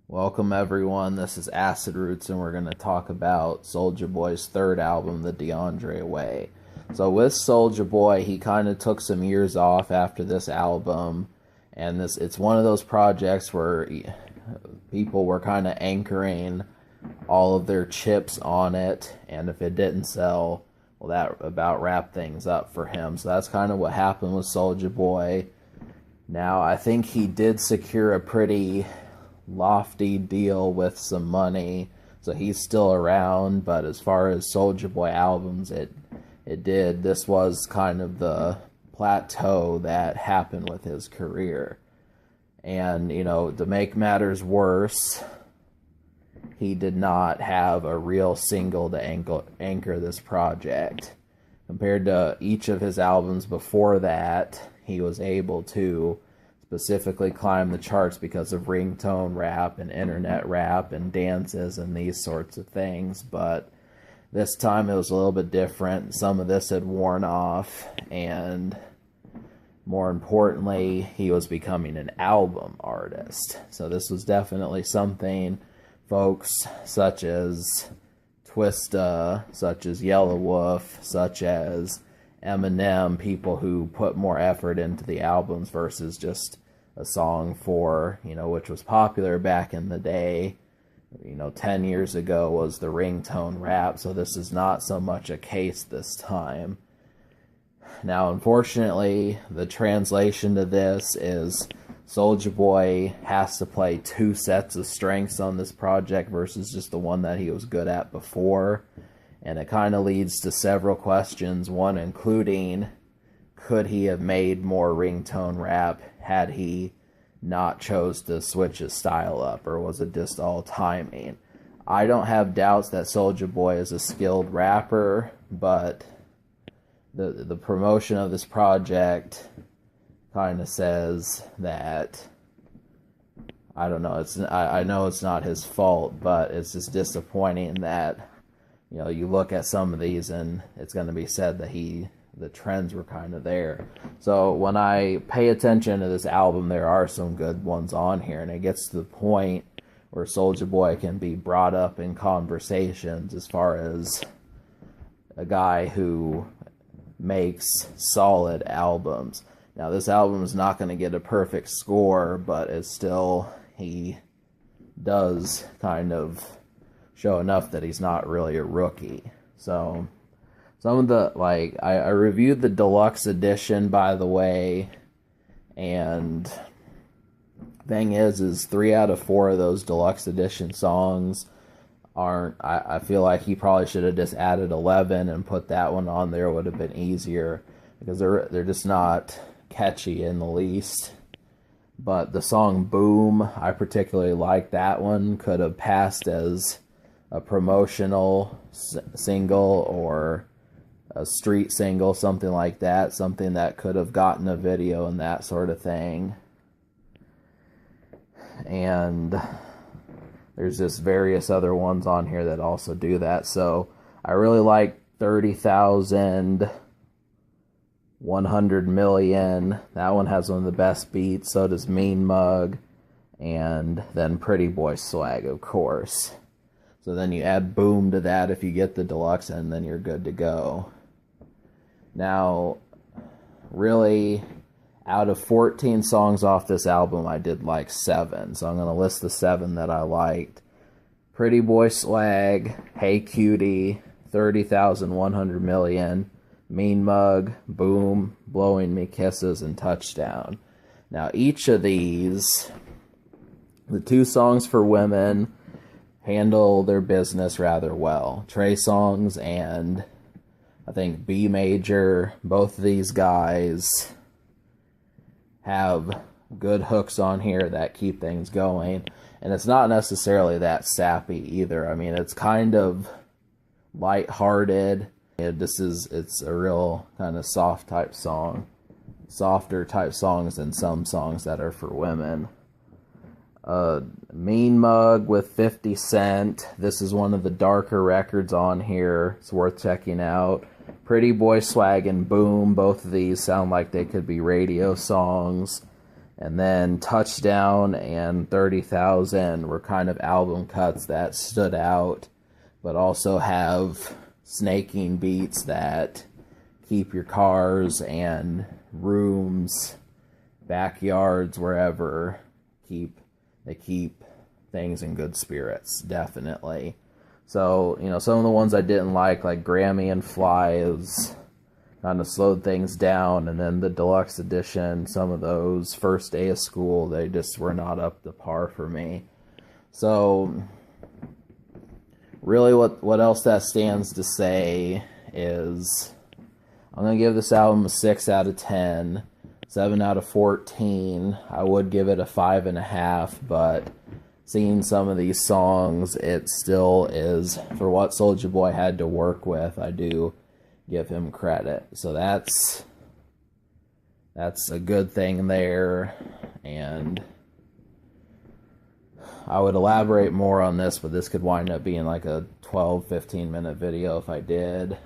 Welcome everyone, this is Acid Roots and we're going to talk about Soulja Boy's third album, The DeAndre Way. So with Soulja Boy, he kind of took some years off after this album, and it's one of those projects where people were kind of anchoring all of their chips on it, and if it didn't sell, well, that about wrapped things up for him. So that's kind of what happened with Soulja Boy. Now, I think he did secure a pretty lofty deal with some money, so he's still around, but as far as Soulja Boy albums, this was kind of the plateau that happened with his career. And, to make matters worse, he did not have a real single to anchor this project. Compared to each of his albums before that, he was able to specifically climb the charts because of ringtone rap and internet rap and dances and these sorts of things. But this time it was a little bit different. Some of this had worn off, and more importantly, he was becoming an album artist. So this was definitely something folks such as Twista, such as Yellow Wolf, such as Eminem, people who put more effort into the albums versus just a song for, which was popular back in the day, 10 years ago, was the ringtone rap. So this is not so much a case this time. Now, unfortunately, the translation to this is Soulja Boy has to play two sets of strengths on this project versus just the one that he was good at before. And it kind of leads to several questions, one including, could he have made more ringtone rap had he not chose to switch his style up, or was it just all timing? I don't have doubts that Soulja Boy is a skilled rapper, but the promotion of this project kind of says that, I don't know, I know it's not his fault, but it's just disappointing that you look at some of these and it's going to be said that the trends were kind of there. So when I pay attention to this album, there are some good ones on here, and it gets to the point where Soulja Boy can be brought up in conversations as far as a guy who makes solid albums. Now, this album is not going to get a perfect score, but it's still, he does kind of show enough that he's not really a rookie. So some of the, I reviewed the deluxe edition, by the way, and thing is 3 out of 4 of those deluxe edition songs aren't, I feel like he probably should have just added 11 and put that one on there. It would have been easier, because they're just not catchy in the least. But the song Boom, I particularly like that one. Could have passed as a promotional single or a street single, something like that, something that could have gotten a video and that sort of thing. And there's just various other ones on here that also do that. So I really like 30,000, 100 million. That one has one of the best beats. So does Mean Mug, and then Pretty Boy Swag, of course. So then you add Boom to that if you get the deluxe, and then you're good to go. Now, really, out of 14 songs off this album, I did like 7. So I'm going to list the 7 that I liked. Pretty Boy Swag, Hey Cutie, 30,000, 100 million, Mean Mug, Boom, Blowing Me Kisses, and Touchdown. Now, each of these, the 2 songs for women, handle their business rather well. Trey Songz and I think B Major, both of these guys have good hooks on here that keep things going. And it's not necessarily that sappy either. I mean, it's kind of lighthearted. It's a real kind of soft type song. Softer type songs than some songs that are for women. Mean Mug with 50 Cent. This is one of the darker records on here. It's worth checking out. Pretty Boy Swag and Boom. Both of these sound like they could be radio songs. And then Touchdown and 30,000 were kind of album cuts that stood out, but also have snaking beats that keep your cars and rooms, backyards, wherever, keep things in good spirits, definitely. So, some of the ones I didn't like Grammy and Fly, is kind of slowed things down, and then the deluxe edition, some of those, First Day of School, they just were not up to par for me. So really what else that stands to say is I'm going to give this album a 6 out of 10, 7 out of 14. I would give it a 5.5, but seeing some of these songs, it still is, for what Soulja Boy had to work with, I do give him credit. So that's a good thing there, and I would elaborate more on this, but this could wind up being like a 12-15 minute video if I did.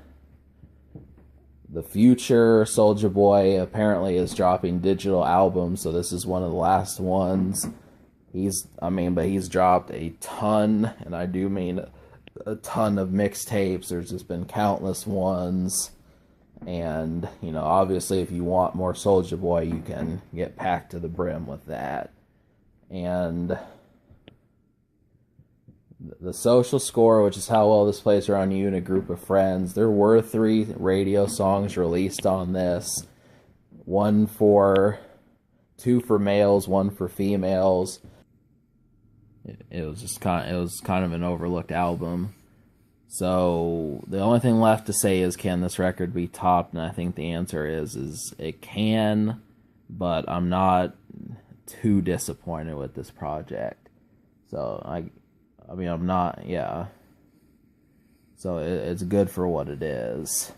The future Soulja Boy apparently is dropping digital albums, so this is one of the last ones. He's dropped a ton, and I do mean a ton of mixtapes. There's just been countless ones, and obviously if you want more Soulja Boy, you can get packed to the brim with that. And the social score, which is how well this plays around you and a group of friends, there were 3 radio songs released on this. 2 for males, 1 for females. It was kind of an overlooked album. So the only thing left to say is, can this record be topped? And I think the answer is it can, but I'm not too disappointed with this project. So I'm not, yeah. So it's good for what it is.